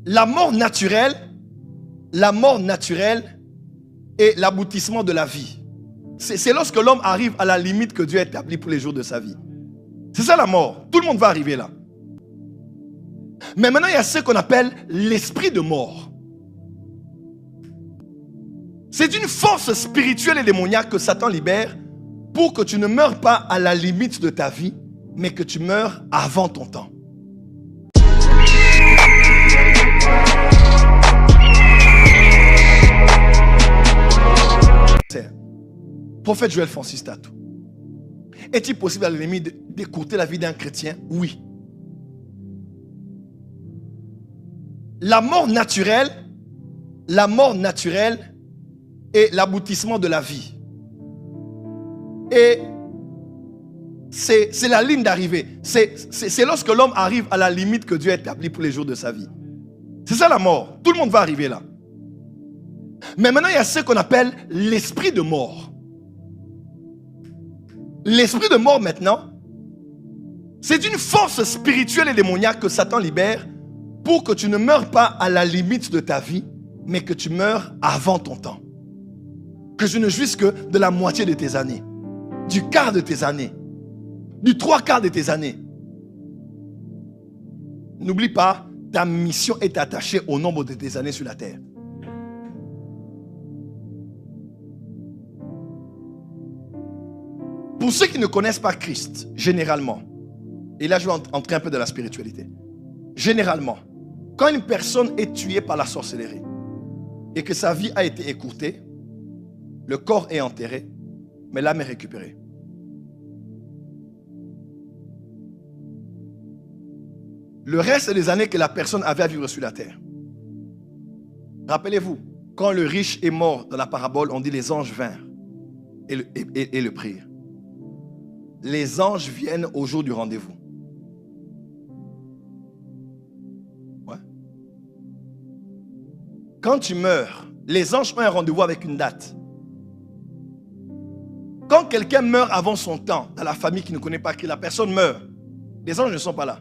La mort naturelle est l'aboutissement de la vie. C'est lorsque l'homme arrive à la limite que Dieu a établie pour les jours de sa vie. C'est ça la mort. Tout le monde va arriver là. Mais maintenant, il y a ce qu'on appelle l'esprit de mort. C'est une force spirituelle et démoniaque que Satan libère pour que tu ne meurs pas à la limite de ta vie, mais que tu meurs avant ton temps. Prophète Joël Francis Tatou. Est-il possible à l'ennemi d'écouter la vie d'un chrétien? Oui. La mort naturelle est l'aboutissement de la vie. Et c'est la ligne d'arrivée. C'est lorsque l'homme arrive à la limite que Dieu a établie pour les jours de sa vie. C'est ça la mort. Tout le monde va arriver là. Mais maintenant, il y a ce qu'on appelle l'esprit de mort. L'esprit de mort maintenant, c'est une force spirituelle et démoniaque que Satan libère pour que tu ne meurs pas à la limite de ta vie, mais que tu meurs avant ton temps. Que tu ne jouisses que de la moitié de tes années, du quart de tes années, du trois quarts de tes années. N'oublie pas, ta mission est attachée au nombre de tes années sur la terre. Pour ceux qui ne connaissent pas Christ, généralement, et là je vais entrer un peu dans la spiritualité, généralement, quand une personne est tuée par la sorcellerie et que sa vie a été écourtée, le corps est enterré, mais l'âme est récupérée. Le reste des années que la personne avait à vivre sur la terre. Rappelez-vous, quand le riche est mort dans la parabole, on dit les anges vinrent et le prirent. Les anges viennent au jour du rendez-vous. Ouais. Quand tu meurs, les anges ont un rendez-vous avec une date. Quand quelqu'un meurt avant son temps, dans la famille qui ne connaît pas qui, la personne meurt, les anges ne sont pas là.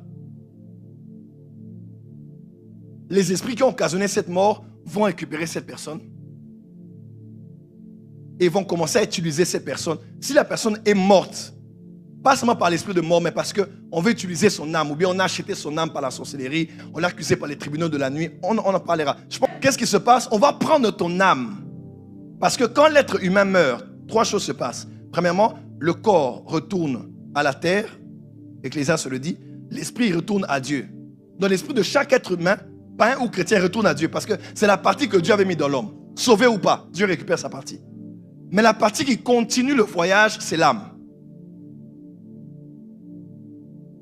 Les esprits qui ont occasionné cette mort vont récupérer cette personne et vont commencer à utiliser cette personne. Si la personne est morte, pas seulement par l'esprit de mort, mais parce qu'on veut utiliser son âme, ou bien on a acheté son âme par la sorcellerie, on l'a accusé par les tribunaux de la nuit, on en parlera. Qu'est-ce qui se passe? On va prendre ton âme. Parce que quand l'être humain meurt, trois choses se passent. Premièrement, le corps retourne à la terre, Ecclésiaste le dit, l'esprit retourne à Dieu. Donc l'esprit de chaque être humain, païen ou chrétien, retourne à Dieu, parce que c'est la partie que Dieu avait mis dans l'homme. Sauvé ou pas, Dieu récupère sa partie. Mais la partie qui continue le voyage, c'est l'âme.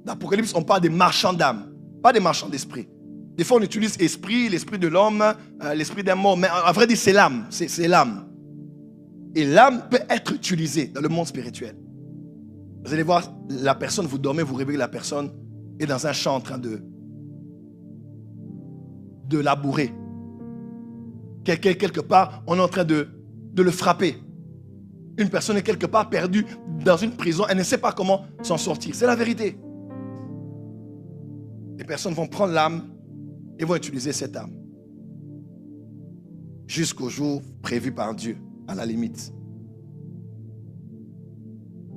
Dans l'Apocalypse, on parle des marchands d'âme, pas des marchands d'esprit. Des fois, on utilise esprit, l'esprit de l'homme, l'esprit d'un mort, mais en vrai, c'est l'âme. C'est l'âme. Et l'âme peut être utilisée dans le monde spirituel. Vous allez voir, la personne, vous dormez, vous réveillez, la personne est dans un champ en train de labourer. Quelque part, on est en train de le frapper. Une personne est quelque part perdue dans une prison, elle ne sait pas comment s'en sortir. C'est la vérité. Les personnes vont prendre l'âme et vont utiliser cette âme jusqu'au jour prévu par Dieu, à la limite.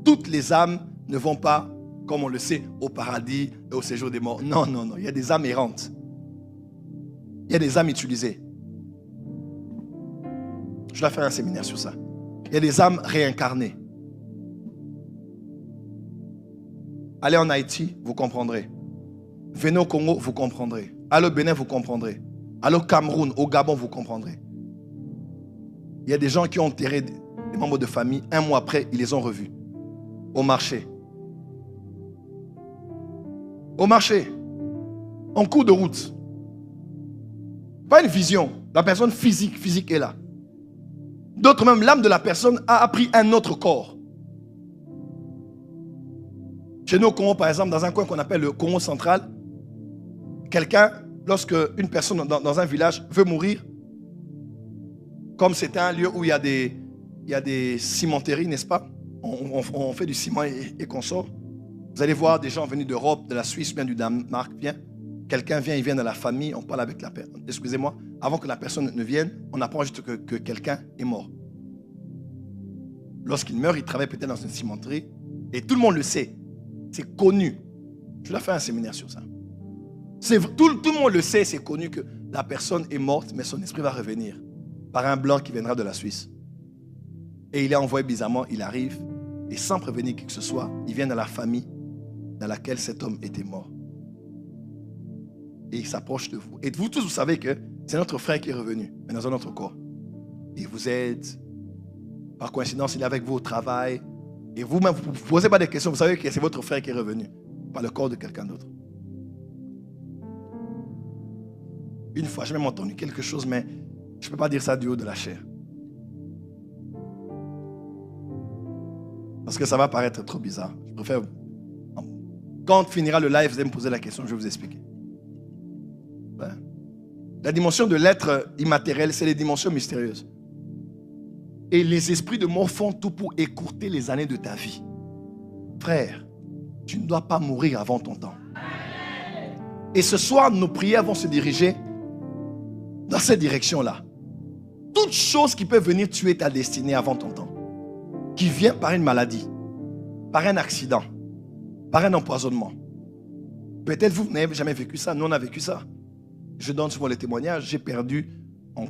Toutes les âmes ne vont pas, comme on le sait, au paradis et au séjour des morts. Non, non, non. Il y a des âmes errantes. Il y a des âmes utilisées. Je dois faire un séminaire sur ça. Il y a des âmes réincarnées. Allez en Haïti, vous comprendrez. Venez au Congo, vous comprendrez. Allez au Bénin, vous comprendrez. Allez au Cameroun, au Gabon, vous comprendrez. Il y a des gens qui ont enterré des membres de famille. Un mois après, ils les ont revus. Au marché. Au marché. En cours de route. Pas une vision. La personne physique est là. D'autres même, l'âme de la personne a pris un autre corps. Chez nous au Congo, par exemple, dans un coin qu'on appelle le Congo central, quelqu'un, lorsque une personne dans un village veut mourir, comme c'est un lieu où il y a des cimenteries, n'est-ce pas? On fait du ciment et qu'on sort. Vous allez voir des gens venus d'Europe, de la Suisse, bien du Danemark, bien. quelqu'un vient, il vient dans la famille, on parle avec la personne. Excusez-moi, avant que la personne ne vienne, on apprend juste que quelqu'un est mort. Lorsqu'il meurt, il travaille peut-être dans une cimenterie et tout le monde le sait. C'est connu. Je dois faire un séminaire sur ça. Tout le monde le sait, c'est connu que la personne est morte, mais son esprit va revenir par un blanc qui viendra de la Suisse. Et il est envoyé bizarrement, il arrive, et sans prévenir qui que ce soit, il vient dans la famille dans laquelle cet homme était mort. Et il s'approche de vous. Et vous tous, vous savez que c'est notre frère qui est revenu, mais dans un autre corps. Il vous aide. Par coïncidence, il est avec vous au travail. Et vous-même, vous ne vous posez pas de questions. Vous savez que c'est votre frère qui est revenu par le corps de quelqu'un d'autre. Une fois, j'ai même entendu quelque chose, mais je ne peux pas dire ça du haut de la chair. Parce que ça va paraître trop bizarre. Je préfère... Quand on finira le live, vous allez me poser la question, je vais vous expliquer. Ouais. La dimension de l'être immatériel, c'est les dimensions mystérieuses. Et les esprits de mort font tout pour écourter les années de ta vie. Frère, tu ne dois pas mourir avant ton temps. Et ce soir, nos prières vont se diriger dans cette direction-là. Toute chose qui peut venir tuer ta destinée avant ton temps, qui vient par une maladie, par un accident, par un empoisonnement. Peut-être vous n'avez jamais vécu ça, nous on a vécu ça. Je donne souvent les témoignages. J'ai perdu en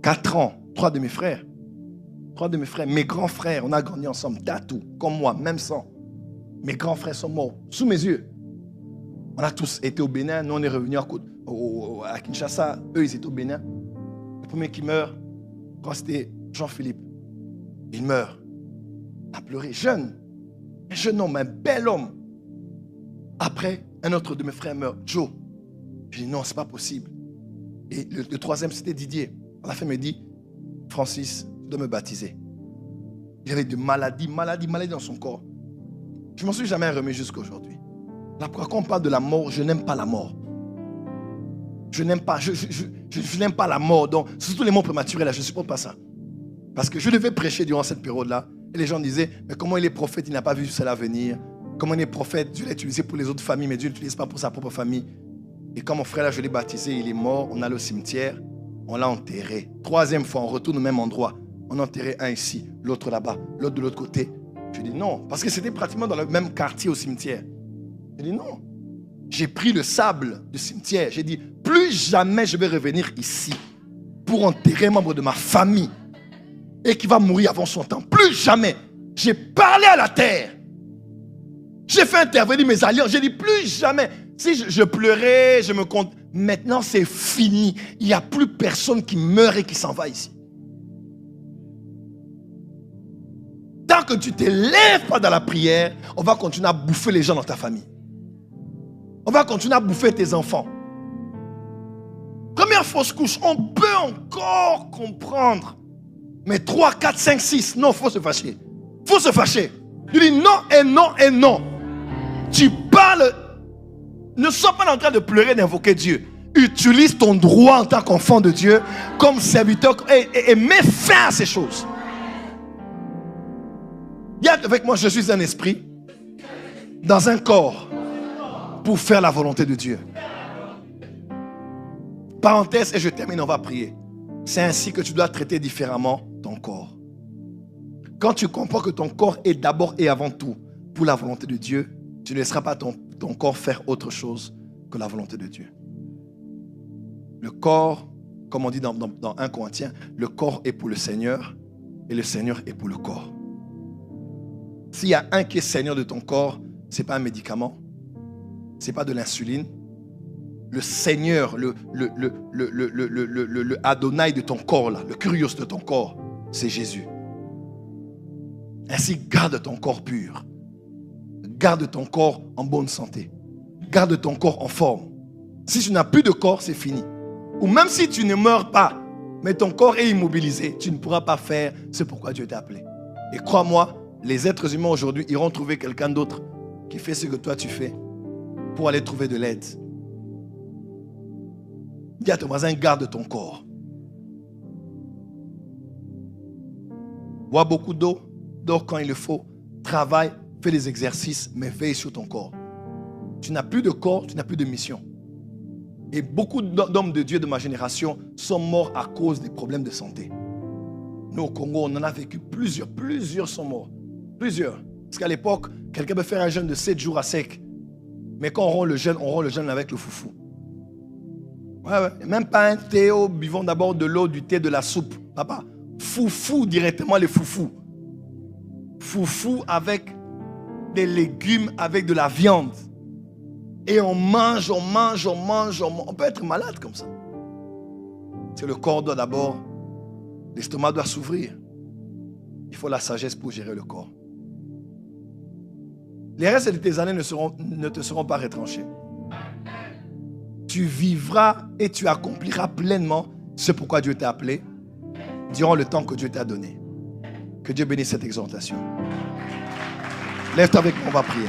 4 ans 3 de mes frères. 3 de mes frères, mes grands frères, on a grandi ensemble, tatou, comme moi, même sang. Mes grands frères sont morts sous mes yeux. On a tous été au Bénin, nous on est revenus à Kinshasa, eux ils étaient au Bénin. Le premier qui meurt, c'était Jean-Philippe. Il meurt. On a pleuré, jeune. Un jeune homme, un bel homme. Après, un autre de mes frères meurt, Joe. J'ai dit non, c'est pas possible. Et le troisième, c'était Didier. À la fin, il me dit, Francis, tu dois me baptiser. Il avait de maladie dans son corps. Je ne m'en suis jamais remis jusqu'à aujourd'hui. Là, quand on parle de la mort, je n'aime pas la mort. Je n'aime pas, je n'aime pas la mort. Donc, surtout les morts prématurés, là, je ne supporte pas ça. Parce que je devais prêcher durant cette période-là. Et les gens disaient, mais comment il est prophète, il n'a pas vu cela venir. Comment il est prophète, Dieu l'a utilisé pour les autres familles, mais Dieu ne l'utilise pas pour sa propre famille. Et quand mon frère, là, je l'ai baptisé, il est mort, on allait au cimetière, on l'a enterré. 3e fois, on retourne au même endroit. On a enterré un ici, l'autre là-bas, l'autre de l'autre côté. Je dis non, parce que c'était pratiquement dans le même quartier au cimetière. Je dis non. J'ai pris le sable du cimetière. J'ai dit, plus jamais je vais revenir ici pour enterrer un membre de ma famille et qui va mourir avant son temps. Plus jamais. J'ai parlé à la terre. J'ai fait intervenir mes alliances. J'ai dit, plus jamais. Si je pleurais, je me compte. Maintenant, c'est fini. Il n'y a plus personne qui meurt et qui s'en va ici. Tant que tu ne t'élèves pas dans la prière, on va continuer à bouffer les gens dans ta famille. On va continuer à bouffer tes enfants. Première fausse couche, on peut encore comprendre. Mais 3, 4, 5, 6, non, il faut se fâcher. Il faut se fâcher. Tu dis non et non et non. Tu parles. Ne sois pas en train de pleurer, d'invoquer Dieu. Utilise ton droit en tant qu'enfant de Dieu comme serviteur et mets fin à ces choses. Dis avec moi, je suis un esprit dans un corps pour faire la volonté de Dieu. Parenthèse et je termine, on va prier. C'est ainsi que tu dois traiter différemment ton corps. Quand tu comprends que ton corps est d'abord et avant tout pour la volonté de Dieu, tu ne laisseras pas ton corps faire autre chose que la volonté de Dieu. Le corps, comme on dit dans 1 Corinthiens, le corps est pour le Seigneur et le Seigneur est pour le corps. S'il y a un qui est Seigneur de ton corps, ce n'est pas un médicament, ce n'est pas de l'insuline. Le Seigneur, le Adonai de ton corps, là, le Kyrios de ton corps, c'est Jésus. Ainsi, garde ton corps pur. Garde ton corps en bonne santé. Garde ton corps en forme. Si tu n'as plus de corps, c'est fini. Ou même si tu ne meurs pas, mais ton corps est immobilisé, tu ne pourras pas faire ce pourquoi Dieu t'a appelé. Et crois-moi, les êtres humains aujourd'hui iront trouver quelqu'un d'autre qui fait ce que toi tu fais pour aller trouver de l'aide. Dis à ton voisin, garde ton corps. Bois beaucoup d'eau, dors quand il le faut, travaille, fais des exercices, mais veille sur ton corps. Tu n'as plus de corps, tu n'as plus de mission. Et beaucoup d'hommes de Dieu de ma génération sont morts à cause des problèmes de santé. Nous, au Congo, on en a vécu plusieurs. Plusieurs sont morts. Plusieurs. Parce qu'à l'époque, quelqu'un peut faire un jeûne de 7 jours à sec. Mais quand on rompt le jeûne avec le foufou. Ouais. Même pas un thé, buvons d'abord de l'eau, du thé, de la soupe. Papa, foufou directement, les foufous. Foufou avec des légumes, avec de la viande. Et on mange. On peut être malade comme ça. Parce que le corps doit d'abord, l'estomac doit s'ouvrir. Il faut la sagesse pour gérer le corps. Les restes de tes années ne te seront pas retranchés. Tu vivras et tu accompliras pleinement ce pourquoi Dieu t'a appelé durant le temps que Dieu t'a donné. Que Dieu bénisse cette exhortation. Lève-toi avec moi, on va prier.